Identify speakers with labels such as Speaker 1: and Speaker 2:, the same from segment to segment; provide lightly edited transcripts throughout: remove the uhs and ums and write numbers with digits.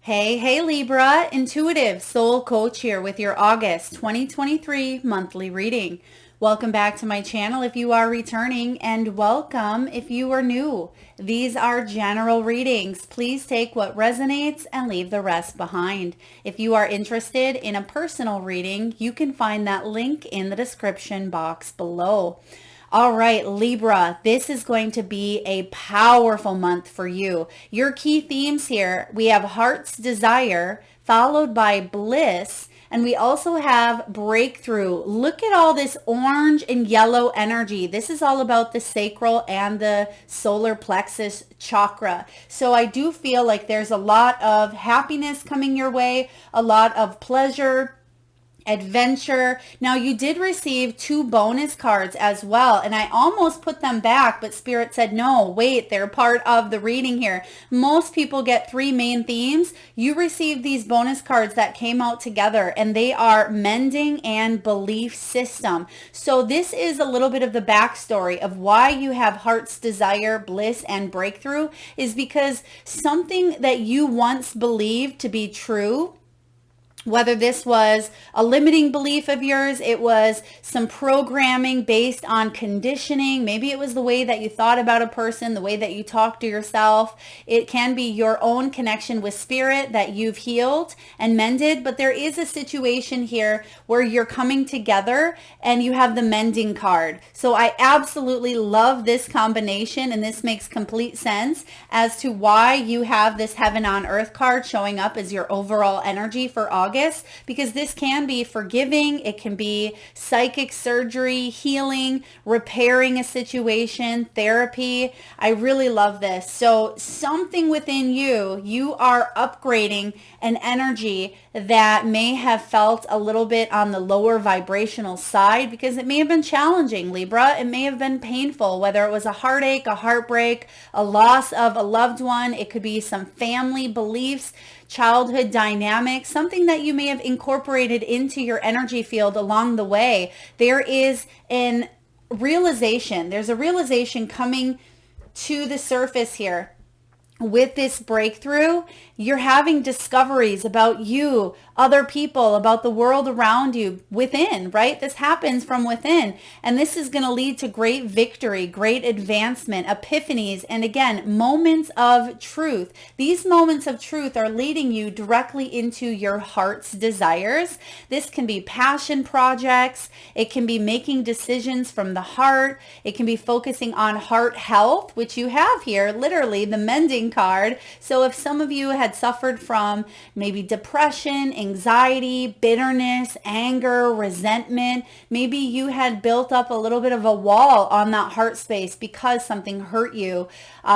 Speaker 1: Hey, Libra, intuitive soul coach here with your August 2023 monthly reading. Welcome back to my channel if you are returning, and welcome if you are new. These are general readings. Please take what resonates and leave the rest behind. If you are interested in a personal reading, you can find that link in the description box below. All right, Libra, this is going to be a powerful month for you. Your key themes here, we have heart's desire, followed by bliss, and we also have breakthrough. Look at all this orange and yellow energy. This is all about the sacral and the solar plexus chakra. So I do feel like there's a lot of happiness coming your way, a lot of pleasure, adventure. Now you did receive 2 bonus cards as well, and I almost put them back, but Spirit said no, wait, they're part of the reading here. Most people get 3 main themes. You received these bonus cards that came out together, and they are mending and belief system. So this is a little bit of the backstory of why you have heart's desire, bliss, and breakthrough, is because something that you once believed to be true, whether this was a limiting belief of yours, it was some programming based on conditioning, maybe it was the way that you thought about a person, the way that you talk to yourself. It can be your own connection with spirit that you've healed and mended, but there is a situation here where you're coming together and you have the mending card. So I absolutely love this combination, and this makes complete sense as to why you have this heaven on earth card showing up as your overall energy for August, because this can be forgiving, it can be psychic surgery, healing, repairing a situation, therapy. I really love this. So something within you are upgrading an energy that may have felt a little bit on the lower vibrational side because it may have been challenging, Libra. It may have been painful, whether it was a heartache, a heartbreak, a loss of a loved one. It could be some family beliefs, childhood dynamics, something that you may have incorporated into your energy field along the way. There is an realization. There's a realization coming to the surface here. With this breakthrough, you're having discoveries about you, other people, about the world around you, within, right? This happens from within. And this is going to lead to great victory, great advancement, epiphanies, and again, moments of truth. These moments of truth are leading you directly into your heart's desires. This can be passion projects. It can be making decisions from the heart. It can be focusing on heart health, which you have here, literally the mending card. So if some of you had suffered from maybe depression, anxiety, bitterness, anger, resentment, maybe you had built up a little bit of a wall on that heart space because something hurt you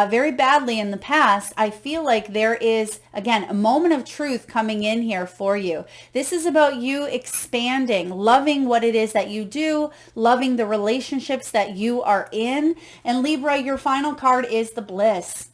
Speaker 1: very badly in the past, I feel like there is, again, a moment of truth coming in here for you. This is about you expanding, loving what it is that you do, loving the relationships that you are in. And Libra, your final card is the bliss.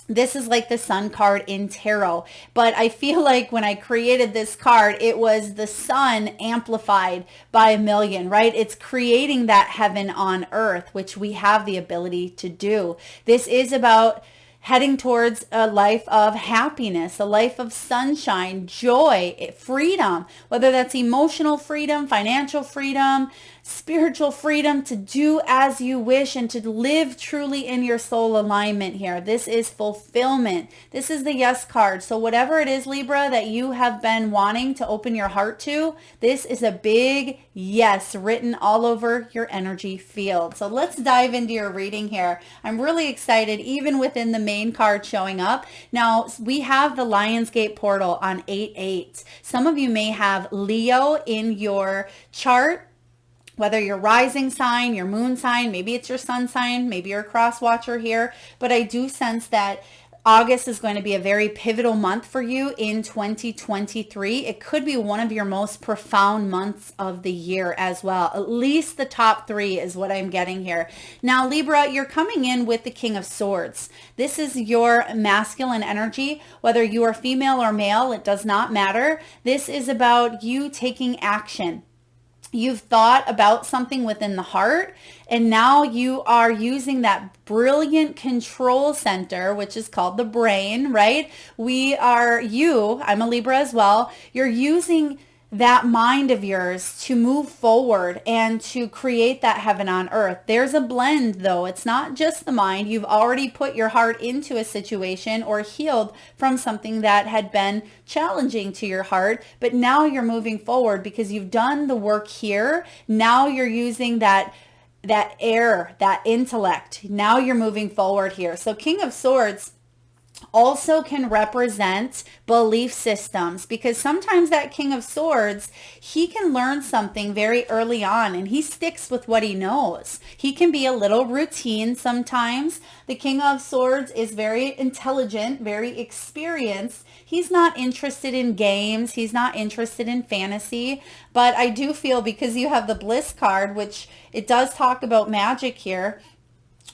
Speaker 1: This is like the sun card in tarot, but I feel like when I created this card, it was the sun amplified by 1,000,000, right? It's creating that heaven on earth, which we have the ability to do. This is about heading towards a life of happiness, a life of sunshine, joy, freedom, whether that's emotional freedom, financial freedom, spiritual freedom to do as you wish and to live truly in your soul alignment here. This is fulfillment. This is the yes card. So whatever it is, Libra, that you have been wanting to open your heart to, this is a big yes written all over your energy field. So let's dive into your reading here. I'm really excited, even within the main card showing up. Now, we have the Lionsgate portal on 8/8. Some of you may have Leo in your chart, whether your rising sign, your moon sign, maybe it's your sun sign, maybe you're a cross watcher here, but I do sense that August is going to be a very pivotal month for you in 2023. It could be one of your most profound months of the year as well. At least the top 3 is what I'm getting here. Now, Libra, you're coming in with the King of Swords. This is your masculine energy. Whether you are female or male, it does not matter. This is about you taking action. You've thought about something within the heart, and now you are using that brilliant control center, which is called the brain, right? I'm a Libra as well. You're using that mind of yours to move forward and to create that heaven on earth. There's a blend though. It's not just the mind. You've already put your heart into a situation or healed from something that had been challenging to your heart, but now you're moving forward because you've done the work here. Now you're using that air, that intellect. Now you're moving forward here. So King of Swords also can represent belief systems, because sometimes that King of Swords, he can learn something very early on and he sticks with what he knows. He can be a little routine sometimes. The King of Swords is very intelligent, very experienced. He's not interested in games. He's not interested in fantasy. But I do feel, because you have the Bliss card, which it does talk about magic here,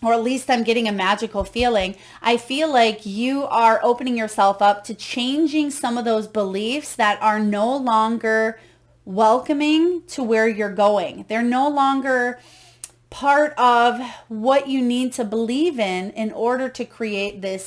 Speaker 1: or at least I'm getting a magical feeling. I feel like you are opening yourself up to changing some of those beliefs that are no longer welcoming to where you're going. They're no longer part of what you need to believe in order to create this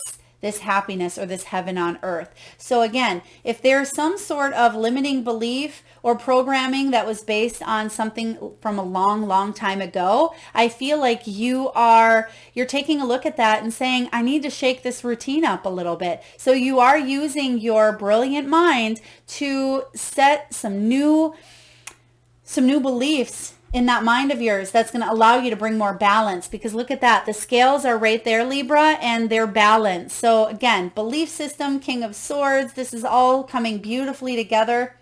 Speaker 1: happiness or this heaven on earth. So again, if there's some sort of limiting belief or programming that was based on something from a long time ago, I feel like you're taking a look at that and saying, I need to shake this routine up a little bit. So you are using your brilliant mind to set some new beliefs in that mind of yours that's going to allow you to bring more balance. Because look at that, the scales are right there, Libra, and they're balanced. So again, belief system, King of Swords, this is all coming beautifully together.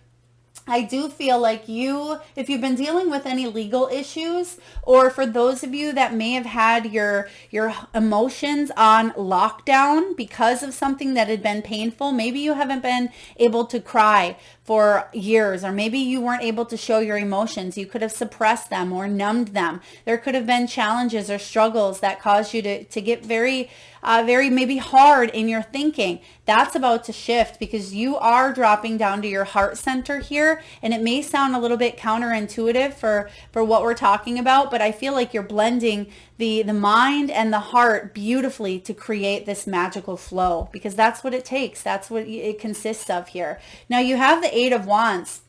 Speaker 1: I do feel like if you've been dealing with any legal issues, or for those of you that may have had your emotions on lockdown because of something that had been painful, maybe you haven't been able to cry for years, or maybe you weren't able to show your emotions. You could have suppressed them or numbed them. There could have been challenges or struggles that caused you to get very maybe hard in your thinking. That's about to shift, because you are dropping down to your heart center here. And it may sound a little bit counterintuitive for what we're talking about, but I feel like you're blending the mind and the heart beautifully to create this magical flow, because that's what it takes. That's what it consists of here. Now you have the Eight of Wands.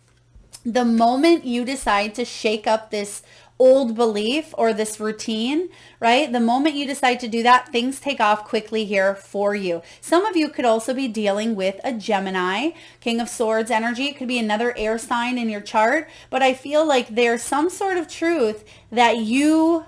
Speaker 1: The moment you decide to shake up this old belief or this routine, right? The moment you decide to do that, things take off quickly here for you. Some of you could also be dealing with a Gemini, King of Swords energy. It could be another air sign in your chart, but I feel like there's some sort of truth that you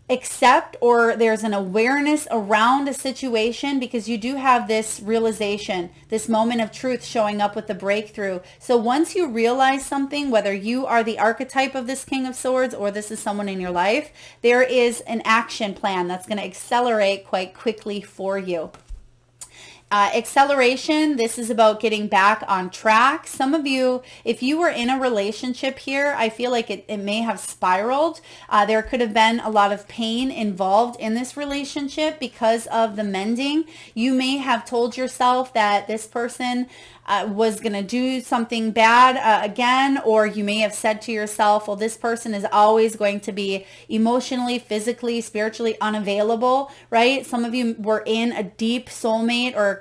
Speaker 1: accept, or there's an awareness around a situation, because you do have this realization, this moment of truth showing up with the breakthrough. So once you realize something, whether you are the archetype of this King of Swords or this is someone in your life, there is an action plan that's going to accelerate quite quickly for you. Acceleration, this is about getting back on track. Some of you, if you were in a relationship here, I feel like it may have spiraled. There could have been a lot of pain involved in this relationship because of the mending. You may have told yourself that this person was going to do something bad again, or you may have said to yourself, well, this person is always going to be emotionally, physically, spiritually unavailable, right? Some of you were in a deep soulmate or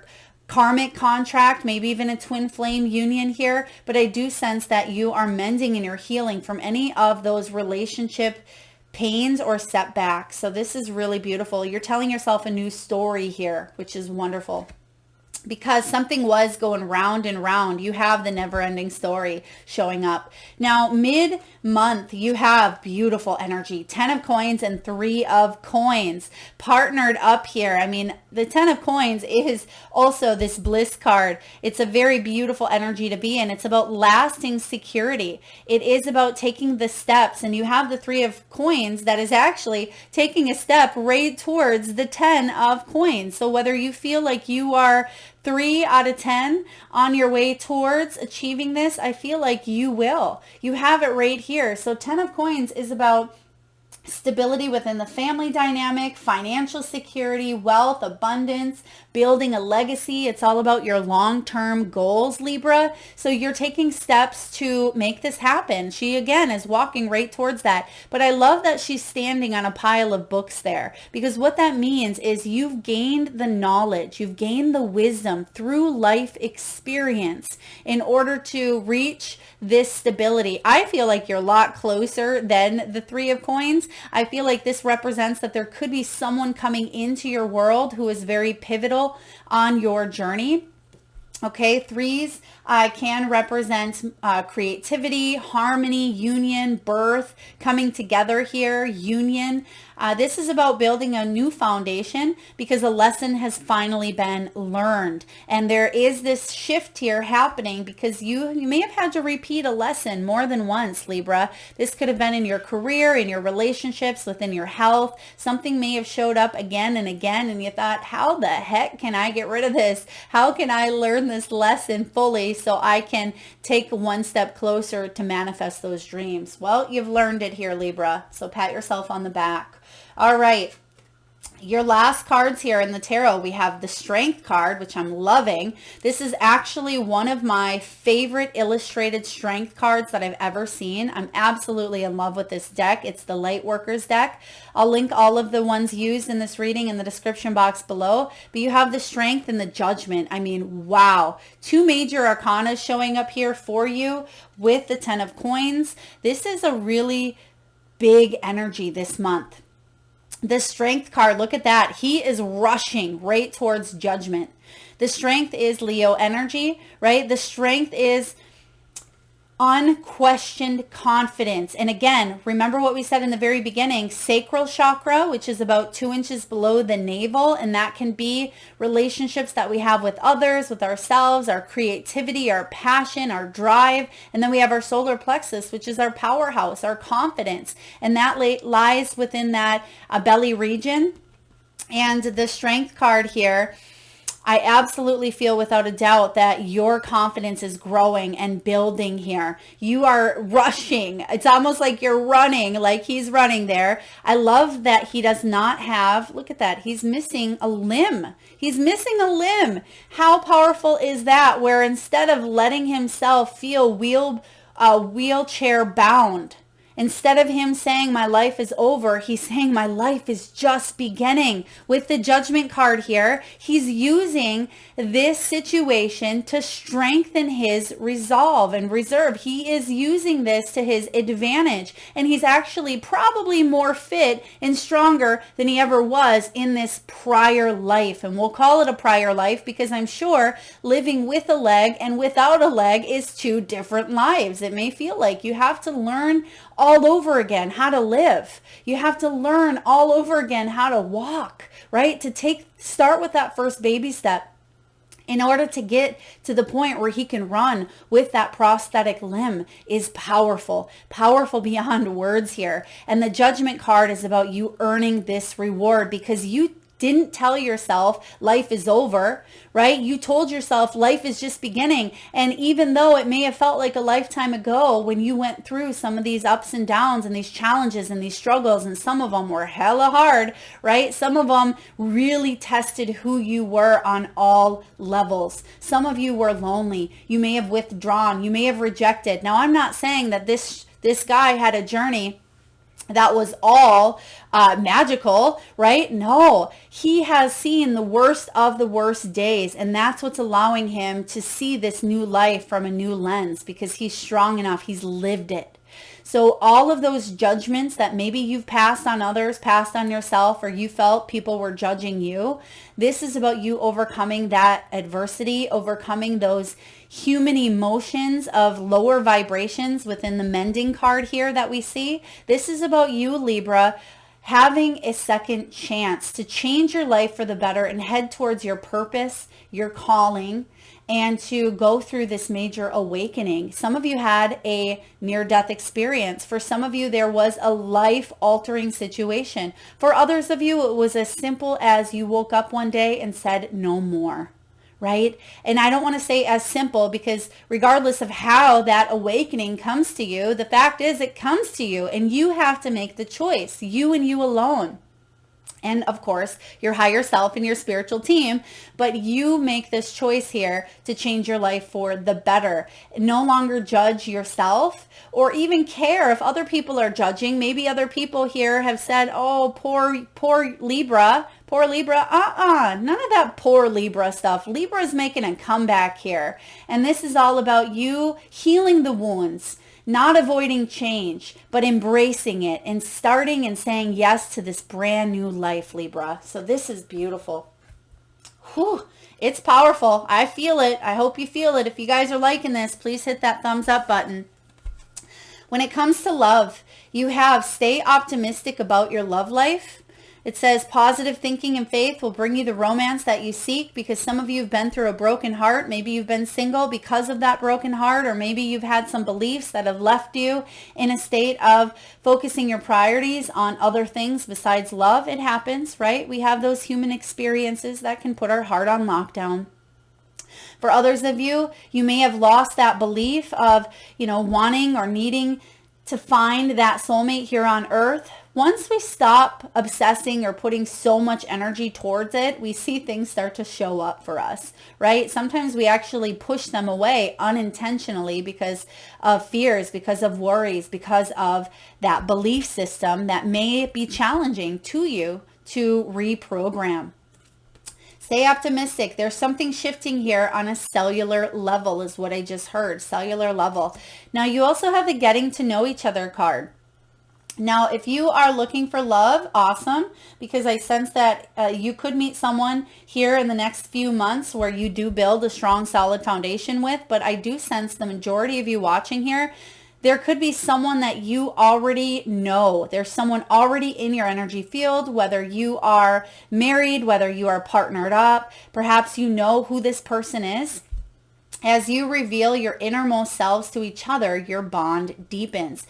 Speaker 1: karmic contract, maybe even a twin flame union here, but I do sense that you are mending and you're healing from any of those relationship pains or setbacks. So this is really beautiful. You're telling yourself a new story here, which is wonderful. Because something was going round and round. You have the never-ending story showing up. Now, mid-month, you have beautiful energy. 10 of coins and 3 of coins partnered up here. I mean, the 10 of coins is also this bliss card. It's a very beautiful energy to be in. It's about lasting security. It is about taking the steps. And you have the 3 of coins that is actually taking a step right towards the 10 of coins. So whether you feel like you are 3 out of 10 on your way towards achieving this, I feel like you will. You have it right here. So 10 of coins is about stability within the family dynamic, financial security, wealth, abundance, building a legacy. It's all about your long-term goals, Libra. So you're taking steps to make this happen. She, again, is walking right towards that. But I love that she's standing on a pile of books there, because what that means is you've gained the knowledge, you've gained the wisdom through life experience in order to reach this stability. I feel like you're a lot closer than the Three of Coins. I feel like this represents that there could be someone coming into your world who is very pivotal on your journey. Okay, threes can represent creativity, harmony, union, birth, coming together here, union. This is about building a new foundation because a lesson has finally been learned. And there is this shift here happening because you may have had to repeat a lesson more than once, Libra. This could have been in your career, in your relationships, within your health. Something may have showed up again and again, and you thought, how the heck can I get rid of this? How can I learn this lesson fully so I can take one step closer to manifest those dreams? Well, you've learned it here, Libra. So pat yourself on the back. All right. Your last cards here in the tarot, we have the Strength card, which I'm loving. This is actually one of my favorite illustrated strength cards that I've ever seen. I'm absolutely in love with this deck. It's the Lightworkers deck. I'll link all of the ones used in this reading in the description box below. But you have the Strength and the Judgment. I mean, wow. Two major arcanas showing up here for you with the Ten of Coins. This is a really big energy this month. The Strength card, look at that. He is rushing right towards Judgment. The Strength is Leo energy, right? The Strength is unquestioned confidence. And again, remember what we said in the very beginning, sacral chakra, which is about 2 inches below the navel. And that can be relationships that we have with others, with ourselves, our creativity, our passion, our drive. And then we have our solar plexus, which is our powerhouse, our confidence. And that lies within that belly region. And the Strength card here, I absolutely feel without a doubt that your confidence is growing and building here. You are rushing. It's almost like you're running, like he's running there. I love that he does not have, look at that, he's missing a limb. He's missing a limb. How powerful is that? Where instead of letting himself feel wheelchair bound, instead of him saying my life is over, he's saying my life is just beginning. With the Judgment card here, he's using this situation to strengthen his resolve and reserve. He is using this to his advantage, and he's actually probably more fit and stronger than he ever was in this prior life. And we'll call it a prior life because I'm sure living with a leg and without a leg is two different lives. It may feel like you have to learn all over again how to live. You have to learn all over again how to walk, right? To start with that first baby step in order to get to the point where he can run with that prosthetic limb is powerful, powerful beyond words here. And the Judgment card is about you earning this reward because you didn't tell yourself life is over, right? You told yourself life is just beginning. And even though it may have felt like a lifetime ago when you went through some of these ups and downs and these challenges and these struggles, and some of them were hella hard, right? Some of them really tested who you were on all levels. Some of you were lonely. You may have withdrawn. You may have rejected. Now, I'm not saying that this guy had a journey that was all magical, right? No, he has seen the worst of the worst days, and that's what's allowing him to see this new life from a new lens because he's strong enough. He's lived it. So all of those judgments that maybe you've passed on others, passed on yourself, or you felt people were judging you, this is about you overcoming that adversity, overcoming those human emotions of lower vibrations within the Mending card here that we see. This is about you, Libra, having a second chance to change your life for the better and head towards your purpose, your calling, and to go through this major awakening. Some of you had a near-death experience. For some of you, there was a life-altering situation. For others of you, it was as simple as you woke up one day and said, no more. right? And I don't want to say as simple, because regardless of how that awakening comes to you, the fact is it comes to you and you have to make the choice, you and you alone. And of course, your higher self and your spiritual team, but you make this choice here to change your life for the better. No longer judge yourself or even care if other people are judging. Maybe other people here have said, oh, poor Libra, poor Libra. None of that poor Libra stuff. Libra is making a comeback here. And this is all about you healing the wounds, not avoiding change, but embracing it and starting and saying yes to this brand new life, Libra. So this is beautiful. Whew, it's powerful. I feel it. I hope you feel it. If you guys are liking this, please hit that thumbs up button. When it comes to love, you have stay optimistic about your love life. It says positive thinking and faith will bring you the romance that you seek, because some of you have been through a broken heart. Maybe you've been single because of that broken heart, or maybe you've had some beliefs that have left you in a state of focusing your priorities on other things besides love. It happens, right? We have those human experiences that can put our heart on lockdown. For others of you, you may have lost that belief of, wanting or needing to find that soulmate here on earth. Once we stop obsessing or putting so much energy towards it, we see things start to show up for us, right? Sometimes we actually push them away unintentionally because of fears, because of worries, because of that belief system that may be challenging to you to reprogram. Stay optimistic. There's something shifting here on a cellular level is what I just heard, cellular level. Now you also have the getting to know each other card. Now, if you are looking for love, awesome, because I sense that you could meet someone here in the next few months where you do build a strong, solid foundation with, but I do sense the majority of you watching here, there could be someone that you already know. There's someone already in your energy field, whether you are married, whether you are partnered up, perhaps you know who this person is. As you reveal your innermost selves to each other, your bond deepens.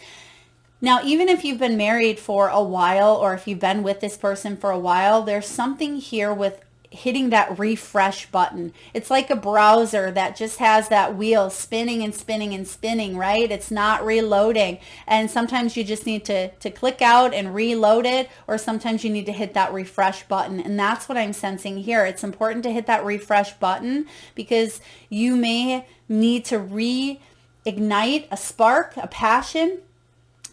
Speaker 1: Now, even if you've been married for a while, or if you've been with this person for a while, there's something here with hitting that refresh button. It's like a browser that just has that wheel spinning and spinning and spinning, right? It's not reloading. And sometimes you just need to click out and reload it, or sometimes you need to hit that refresh button. And that's what I'm sensing here. It's important to hit that refresh button because you may need to reignite a spark, a passion,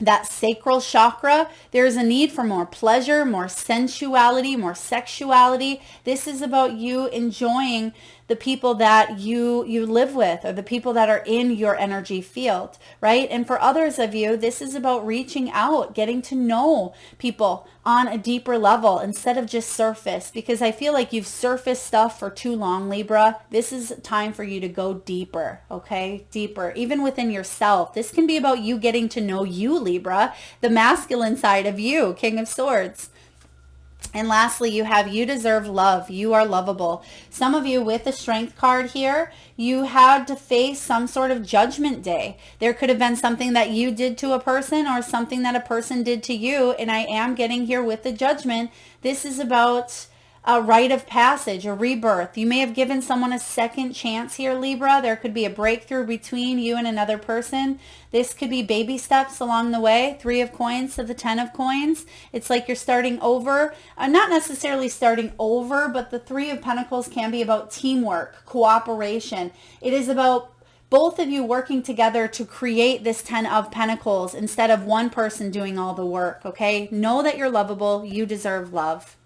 Speaker 1: that sacral chakra. There's a need for more pleasure, more sensuality, more sexuality. This is about you enjoying the people that you live with, or the people that are in your energy field, right? And for others of you, this is about reaching out, getting to know people on a deeper level instead of just surface, because I feel like you've surfaced stuff for too long, Libra. This is time for you to go deeper, okay? Deeper, even within yourself. This can be about you getting to know you, Libra, the masculine side of you, King of Swords. And lastly, you have you deserve love. You are lovable. Some of you with the Strength card here, you had to face some sort of judgment day. There could have been something that you did to a person or something that a person did to you. And I am getting here with the Judgment. This is about a rite of passage, a rebirth. You may have given someone a second chance here, Libra. There could be a breakthrough between you and another person. This could be baby steps along the way. 3 of coins to the 10 of coins. It's like you're starting over. Not necessarily starting over, but the 3 of Pentacles can be about teamwork, cooperation. It is about both of you working together to create this 10 of Pentacles instead of one person doing all the work, okay? Know that you're lovable. You deserve love.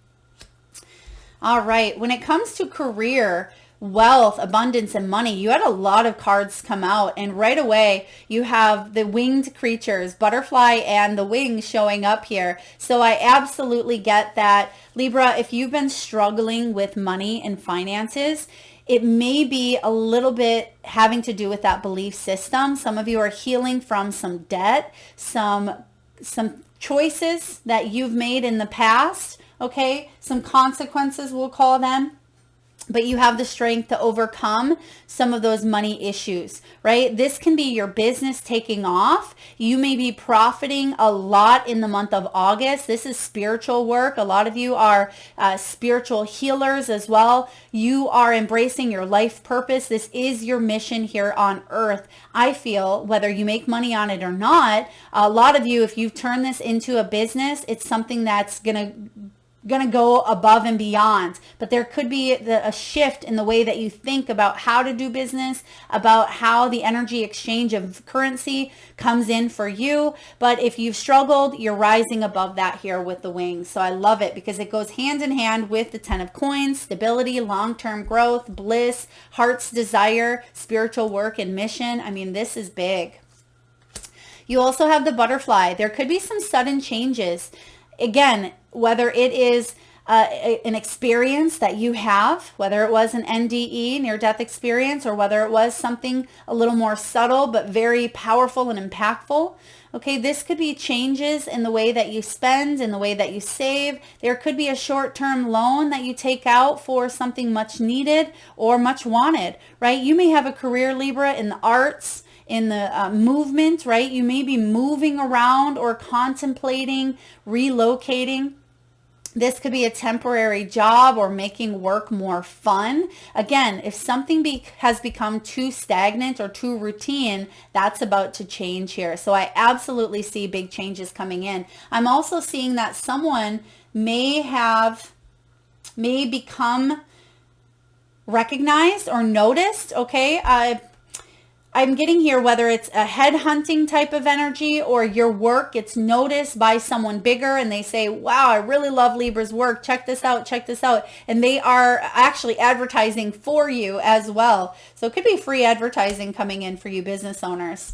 Speaker 1: All right. When it comes to career, wealth, abundance, and money, you had a lot of cards come out, and right away you have the winged creatures, butterfly and the wings showing up here. So I absolutely get that. Libra, if you've been struggling with money and finances, it may be a little bit having to do with that belief system. Some of you are healing from some debt, some choices that you've made in the past. Okay, some consequences, we'll call them. but you have the strength to overcome some of those money issues, right? This can be your business taking off. You may be profiting a lot in the month of August. This is spiritual work. A lot of you are spiritual healers as well. You are embracing your life purpose. This is your mission here on earth. I feel whether you make money on it or not, a lot of you, if you've turned this into a business, it's something that's going to go above and beyond. But there could be a shift in the way that you think about how to do business, about how the energy exchange of currency comes in for you. But if you've struggled, you're rising above that here with the wings. So I love it because it goes hand in hand with the 10 of coins, stability, long-term growth, bliss, heart's desire, spiritual work, and mission. I mean, this is big. You also have the butterfly. There could be some sudden changes. Again, whether it is an experience that you have, whether it was an NDE, near-death experience, or whether it was something a little more subtle but very powerful and impactful. Okay, this could be changes in the way that you spend, in the way that you save. There could be a short-term loan that you take out for something much needed or much wanted, right? You may have a career, Libra, in the arts, in the movement, right? You may be moving around or contemplating relocating. This could be a temporary job or making work more fun. Again, if something has become too stagnant or too routine, that's about to change here. So I absolutely see big changes coming in. I'm also seeing that someone may become recognized or noticed, okay? I'm getting here whether it's a headhunting type of energy or your work gets noticed by someone bigger and they say, wow, I really love Libra's work. Check this out, check this out. And they are actually advertising for you as well. So it could be free advertising coming in for you business owners.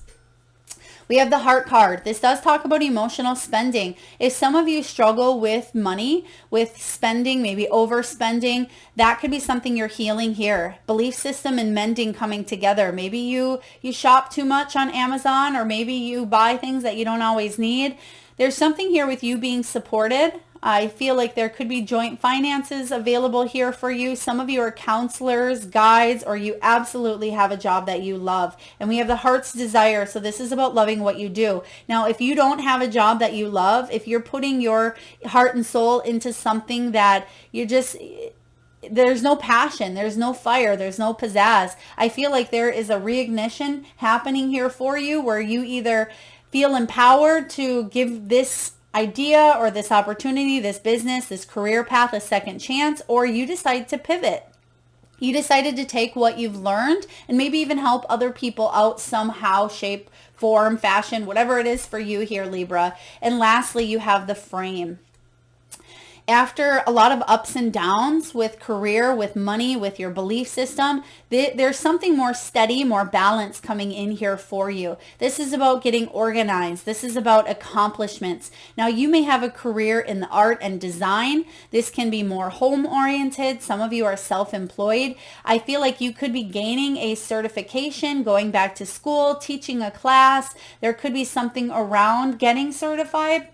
Speaker 1: We have the heart card. This does talk about emotional spending. If some of you struggle with money, with spending, maybe overspending, that could be something you're healing here. Belief system and mending coming together. Maybe you shop too much on Amazon, or maybe you buy things that you don't always need. There's something here with you being supported. I feel like there could be joint finances available here for you. Some of you are counselors, guides, or you absolutely have a job that you love. And we have the heart's desire. So this is about loving what you do. Now, if you don't have a job that you love, if you're putting your heart and soul into something that there's no passion, there's no fire, there's no pizzazz, I feel like there is a reignition happening here for you where you either feel empowered to give this idea or this opportunity, this business, this career path a second chance, or you decide to pivot. You decided to take what you've learned and maybe even help other people out somehow, shape, form, fashion, whatever it is for you here, Libra. And lastly, you have the frame. After a lot of ups and downs with career, with money, with your belief system, there's something more steady, more balanced coming in here for you. This is about getting organized. This is about accomplishments. Now, you may have a career in the art and design. This can be more home oriented. Some of you are self-employed. I feel like you could be gaining a certification, going back to school, teaching a class. There could be something around getting certified,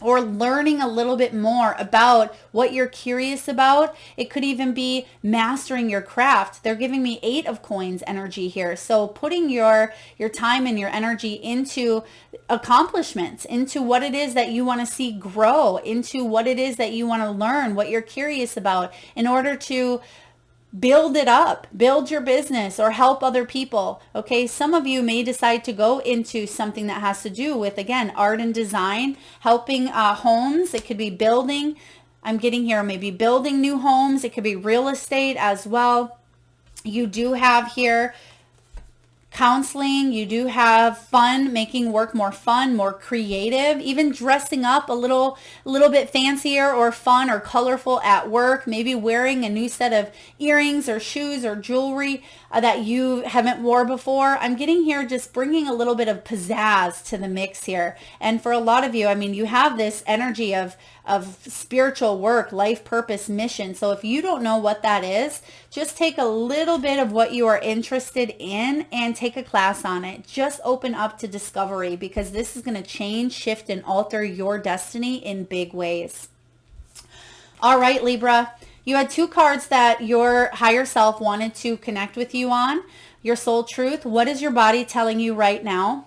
Speaker 1: or learning a little bit more about what you're curious about. It could even be mastering your craft. They're giving me 8 of coins energy here. So putting your time and your energy into accomplishments, into what it is that you want to see grow, into what it is that you want to learn, what you're curious about in order to build it up, build your business, or help other people. Okay, some of you may decide to go into something that has to do with, again, art and design, helping homes. It could be building. I'm getting here maybe building new homes. It could be real estate as well. You do have here counseling. You do have fun, making work more fun, more creative, even dressing up a little bit fancier or fun or colorful at work, maybe wearing a new set of earrings or shoes or jewelry that you haven't wore before. I'm getting here just bringing a little bit of pizzazz to the mix here. And for a lot of you, I mean, you have this energy of spiritual work, life purpose, mission. So if you don't know what that is, just take a little bit of what you are interested in and take a class on it. Just open up to discovery, because this is going to change, shift, and alter your destiny in big ways. All right, Libra. You had two cards that your higher self wanted to connect with you on. Your soul truth. What is your body telling you right now?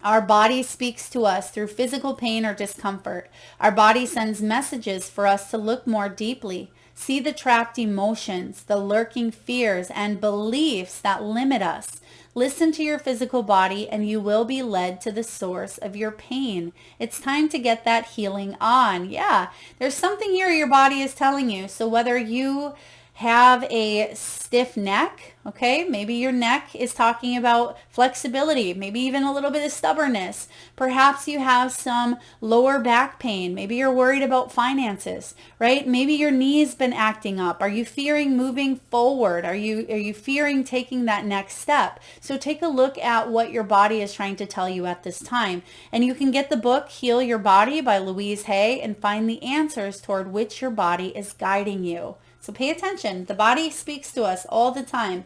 Speaker 1: Our body speaks to us through physical pain or discomfort. Our body sends messages for us to look more deeply, see the trapped emotions, the lurking fears and beliefs that limit us. Listen to your physical body and you will be led to the source of your pain. It's time to get that healing on. Yeah, there's something here your body is telling you. So whether you have a stiff neck, okay, maybe your neck is talking about flexibility, maybe even a little bit of stubbornness. Perhaps you have some lower back pain. Maybe you're worried about finances, right? Maybe your knee's been acting up. Are you fearing moving forward? Are you fearing taking that next step? So take a look at what your body is trying to tell you at this time. And you can get the book Heal Your Body by Louise Hay and find the answers toward which your body is guiding you. So pay attention. The body speaks to us all the time.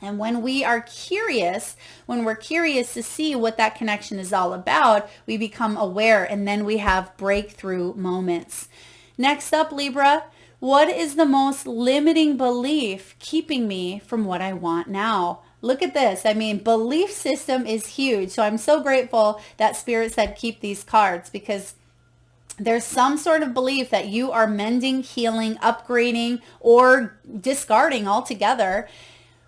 Speaker 1: And when we are curious, when we're curious to see what that connection is all about, we become aware and then we have breakthrough moments. Next up, Libra, what is the most limiting belief keeping me from what I want now? Look at this. I mean, belief system is huge. So I'm so grateful that Spirit said keep these cards, because there's some sort of belief that you are mending, healing, upgrading, or discarding altogether.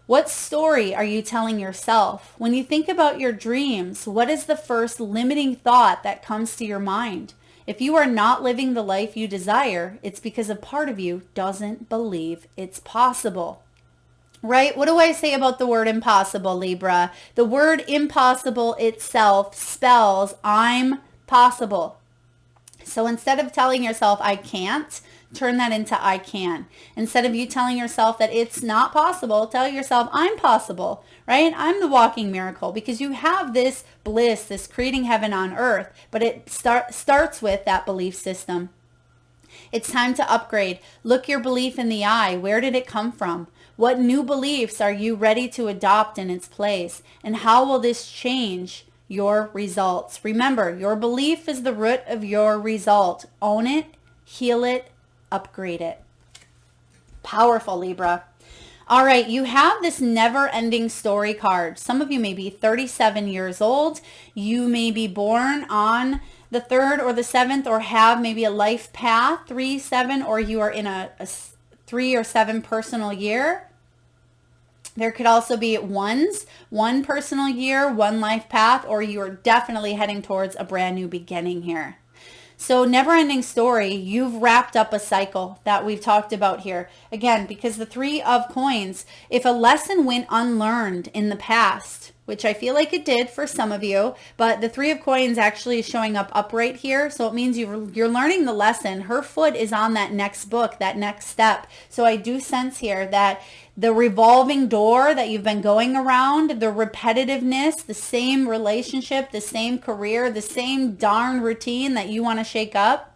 Speaker 1: What story are you telling yourself? When you think about your dreams, what is the first limiting thought that comes to your mind? If you are not living the life you desire, it's because a part of you doesn't believe it's possible. Right? What do I say about the word impossible, Libra? The word impossible itself spells I'm possible. So instead of telling yourself, I can't, turn that into I can. Instead of you telling yourself that it's not possible, tell yourself, I'm possible, right? I'm the walking miracle, because you have this bliss, this creating heaven on earth, but it starts with that belief system. It's time to upgrade. Look your belief in the eye. Where did it come from? What new beliefs are you ready to adopt in its place? And how will this change your results? Remember, your belief is the root of your result. Own it, heal it, upgrade it. Powerful, Libra. All right, you have this never-ending story card. Some of you may be 37 years old. You may be born on the 3rd or the 7th, or have maybe a life path 3-7, or you are in a 3 or 7 personal year. There could also be one personal year, one life path, or you are definitely heading towards a brand new beginning here. So never-ending story, you've wrapped up a cycle that we've talked about here. Again, because the 3 of coins, if a lesson went unlearned in the past, which I feel like it did for some of you, but the 3 of coins actually is showing up upright here. So it means you're learning the lesson. Her foot is on that next book, that next step. So I do sense here that the revolving door that you've been going around, the repetitiveness, the same relationship, the same career, the same darn routine that you want to shake up,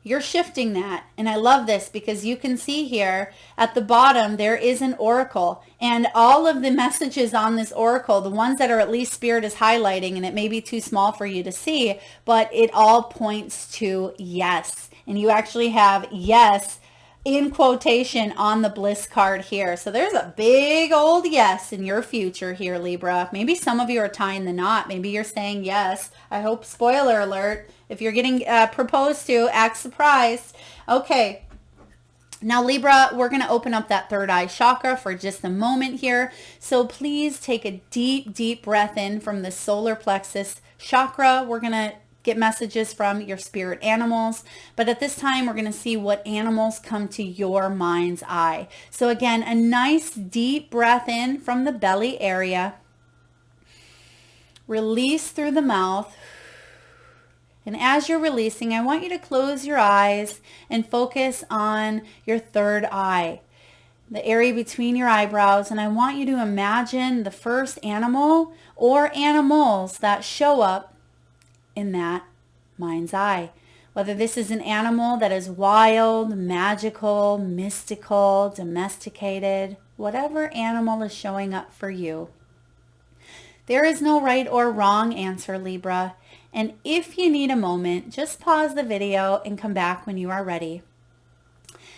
Speaker 1: you're shifting that. And I love this because you can see here at the bottom, there is an oracle, and all of the messages on this oracle, the ones that are at least Spirit is highlighting, and it may be too small for you to see, but it all points to yes. And you actually have yes in quotation on the bliss card here. So there's a big old yes in your future here, Libra. Maybe some of you are tying the knot. Maybe you're saying yes. I hope, spoiler alert, if you're getting proposed to, act surprised. Okay. Now, Libra, we're going to open up that third eye chakra for just a moment here. So please take a deep, deep breath in from the solar plexus chakra. We're going to get messages from your spirit animals. But at this time, we're going to see what animals come to your mind's eye. So again, a nice deep breath in from the belly area. Release through the mouth. And as you're releasing, I want you to close your eyes and focus on your third eye, the area between your eyebrows. And I want you to imagine the first animal or animals that show up in that mind's eye. Whether this is an animal that is wild, magical, mystical, domesticated, whatever animal is showing up for you. There is no right or wrong answer, Libra. And if you need a moment, just pause the video and come back when you are ready.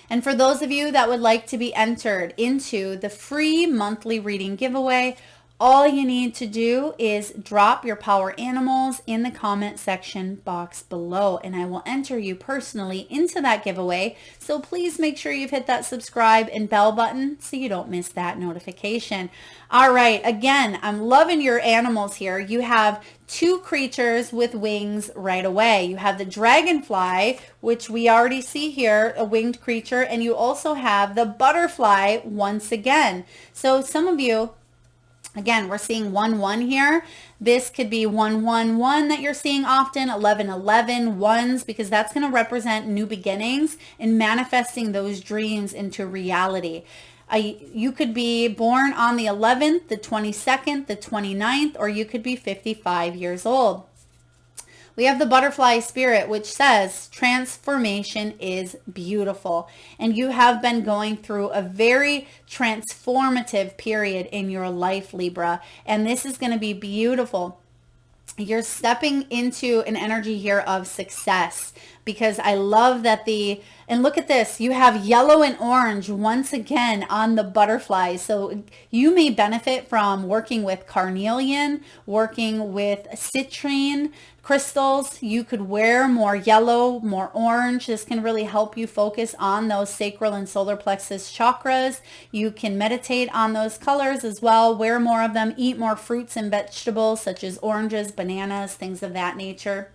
Speaker 1: And for those of you that would like to be entered into the free monthly reading giveaway, all you need to do is drop your power animals in the comment section box below, and I will enter you personally into that giveaway. So please make sure you've hit that subscribe and bell button so you don't miss that notification. All right, again, I'm loving your animals here. You have two creatures with wings right away. You have the dragonfly, which we already see here, a winged creature, and you also have the butterfly once again. So some of you, again, we're seeing 1-1 here. This could be 1-1-1 that you're seeing often, 11-11, ones, because that's going to represent new beginnings and manifesting those dreams into reality. You could be born on the 11th, the 22nd, the 29th, or you could be 55 years old. We have the butterfly spirit, which says transformation is beautiful. And you have been going through a very transformative period in your life, Libra. And this is going to be beautiful. You're stepping into an energy here of success, because I love that and look at this, you have yellow and orange once again on the butterflies. So you may benefit from working with carnelian, working with citrine crystals. You could wear more yellow, more orange. This can really help you focus on those sacral and solar plexus chakras. You can meditate on those colors as well, wear more of them, eat more fruits and vegetables such as oranges, bananas, things of that nature.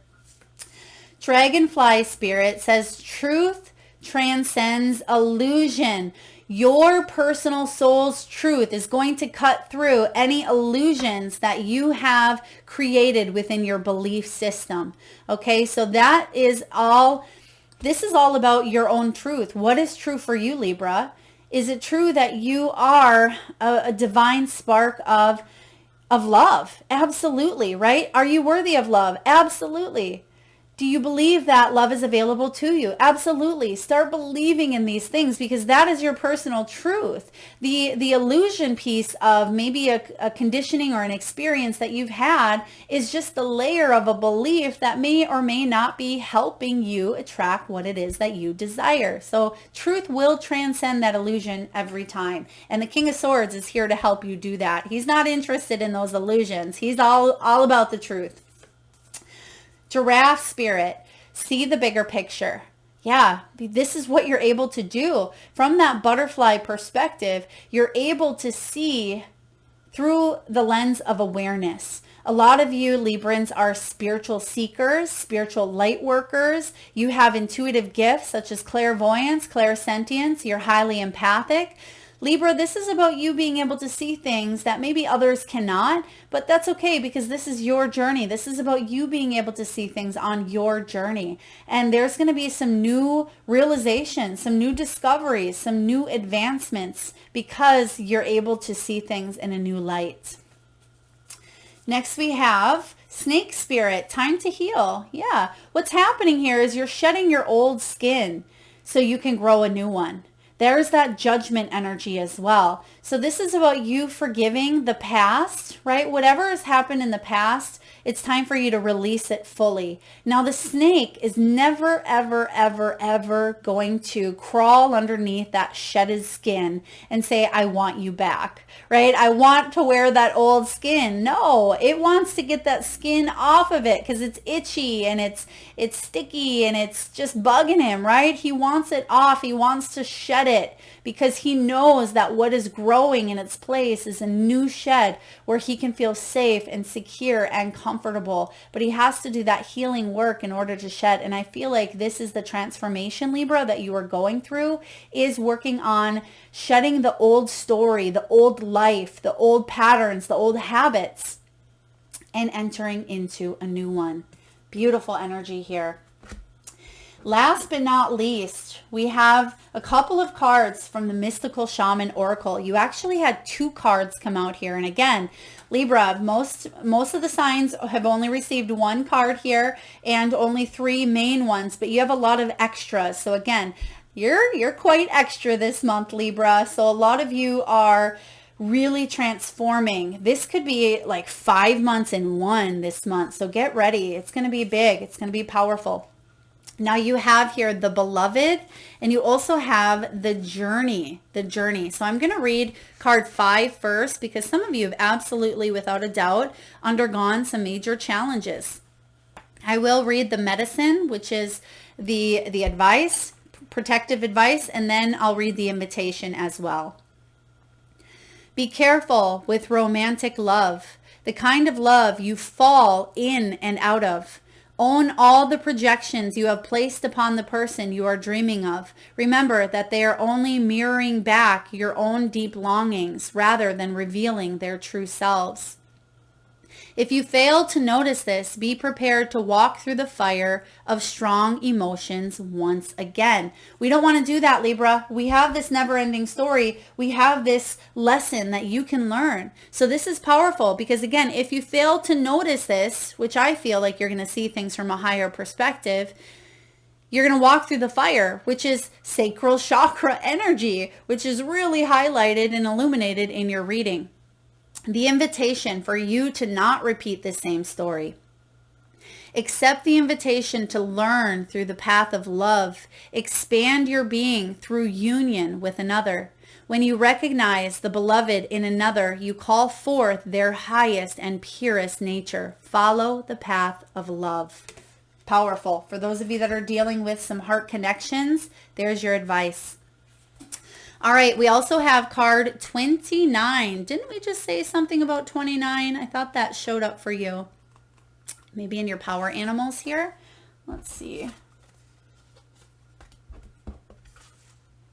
Speaker 1: Dragonfly spirit says truth transcends illusion. Your personal soul's truth is going to cut through any illusions that you have created within your belief system. Okay, so that is all. This is all about your own truth. What is true for you, Libra? Is it true that you are a divine spark of love? Absolutely, right? Are you worthy of love? Absolutely. Do you believe that love is available to you? Absolutely. Start believing in these things, because that is your personal truth. The illusion piece of maybe a conditioning or an experience that you've had is just the layer of a belief that may or may not be helping you attract what it is that you desire. So truth will transcend that illusion every time. And the King of Swords is here to help you do that. He's not interested in those illusions. He's all about the truth. Giraffe spirit, see the bigger picture. Yeah, this is what you're able to do. From that butterfly perspective, you're able to see through the lens of awareness. A lot of you Librans are spiritual seekers, spiritual light workers. You have intuitive gifts such as clairvoyance, clairsentience. You're highly empathic. Libra, this is about you being able to see things that maybe others cannot, but that's okay, because this is your journey. This is about you being able to see things on your journey. And there's going to be some new realizations, some new discoveries, some new advancements, because you're able to see things in a new light. Next we have snake spirit, time to heal. Yeah, what's happening here is you're shedding your old skin so you can grow a new one. There's that judgment energy as well. So this is about you forgiving the past, right? Whatever has happened in the past, it's time for you to release it fully. Now the snake is never, ever, ever, ever going to crawl underneath that shedded skin and say, I want you back, right? I want to wear that old skin. No, it wants to get that skin off of it because it's itchy and it's sticky and it's just bugging him, right? He wants it off. He wants to shed it because he knows that what is growing in its place is a new shed where he can feel safe and secure and comfortable. But he has to do that healing work in order to shed. And I feel like this is the transformation, Libra, that you are going through, is working on shedding the old story, the old life, the old patterns, the old habits, and entering into a new one. Beautiful energy here. Last but not least, we have a couple of cards from the Mystical Shaman Oracle. You actually had 2 cards come out here. And again, Libra, most of the signs have only received 1 card here and only 3 main ones, but you have a lot of extras. So again, you're quite extra this month, Libra. So a lot of you are really transforming. This could be like 5 months in one this month. So get ready. It's going to be big. It's going to be powerful. Now you have here the beloved, and you also have the journey, So I'm going to read card 5 first, because some of you have absolutely, without a doubt, undergone some major challenges. I will read the medicine, which is the advice, protective advice, and then I'll read the invitation as well. Be careful with romantic love, the kind of love you fall in and out of. Own all the projections you have placed upon the person you are dreaming of. Remember that they are only mirroring back your own deep longings rather than revealing their true selves. If you fail to notice this, be prepared to walk through the fire of strong emotions once again. We don't want to do that, Libra. We have this never-ending story. We have this lesson that you can learn. So this is powerful because, again, if you fail to notice this, which I feel like you're going to see things from a higher perspective, you're going to walk through the fire, which is sacral chakra energy, which is really highlighted and illuminated in your reading. The invitation for you to not repeat the same story. Accept the invitation to learn through the path of love. Expand your being through union with another. When you recognize the beloved in another, you call forth their highest and purest nature. Follow the path of love. Powerful. For those of you that are dealing with some heart connections, there's your advice. All right, we also have card 29. Didn't we just say something about 29? I thought that showed up for you. Maybe in your power animals here. Let's see.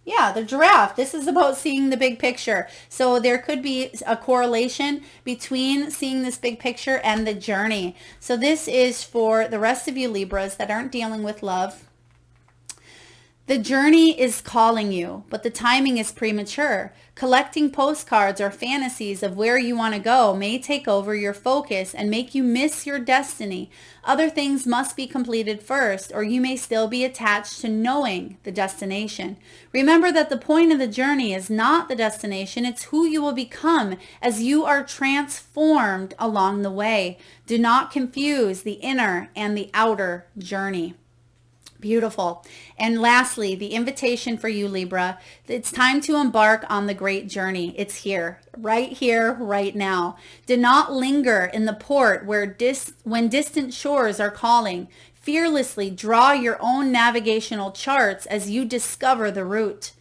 Speaker 1: Yeah, the giraffe. This is about seeing the big picture. So there could be a correlation between seeing this big picture and the journey. So this is for the rest of you Libras that aren't dealing with love. The journey is calling you, but the timing is premature. Collecting postcards or fantasies of where you want to go may take over your focus and make you miss your destiny. Other things must be completed first, or you may still be attached to knowing the destination. Remember that the point of the journey is not the destination, it's who you will become as you are transformed along the way. Do not confuse the inner and the outer journey. Beautiful. And lastly, the invitation for you, Libra. It's time to embark on the great journey. It's here, right now. Do not linger in the port when distant shores are calling. Fearlessly draw your own navigational charts as you discover the route.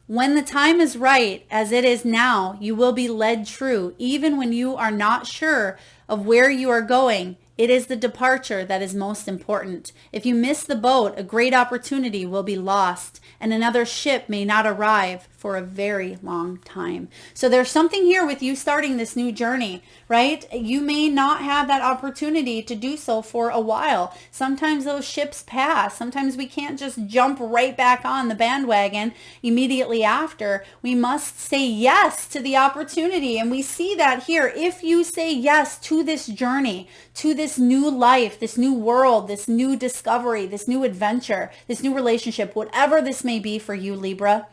Speaker 1: When the time is right, as it is now, you will be led true, even when you are not sure of where you are going. It is the departure that is most important. If you miss the boat, a great opportunity will be lost, and another ship may not arrive for a very long time. So there's something here with you starting this new journey, right? You may not have that opportunity to do so for a while. Sometimes those ships pass. Sometimes we can't just jump right back on the bandwagon immediately after. We must say yes to the opportunity. And we see that here. If you say yes to this journey, to this new life, this new world, this new discovery, this new adventure, this new relationship, whatever this may be for you, Libra,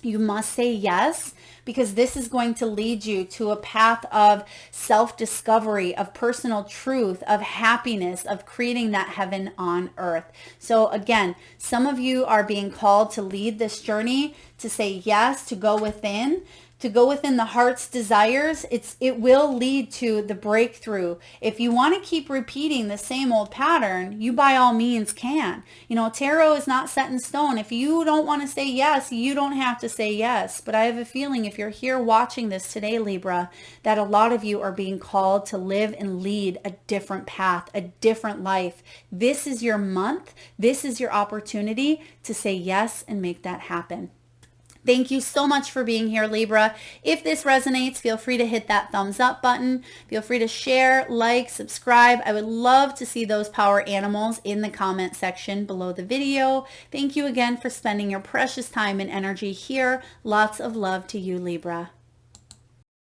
Speaker 1: you must say yes, because this is going to lead you to a path of self-discovery, of personal truth, of happiness, of creating that heaven on earth. So again, some of you are being called to lead this journey, to say yes, to go within the heart's desires. It will lead to the breakthrough. If you want to keep repeating the same old pattern, you by all means can. You know, tarot is not set in stone. If you don't want to say yes, you don't have to say yes. But I have a feeling if you're here watching this today, Libra, that a lot of you are being called to live and lead a different path, a different life. This is your month. This is your opportunity to say yes and make that happen. Thank you so much for being here, Libra. If this resonates, feel free to hit that thumbs up button. Feel free to share, like, subscribe. I would love to see those power animals in the comment section below the video. Thank you again for spending your precious time and energy here. Lots of love to you, Libra.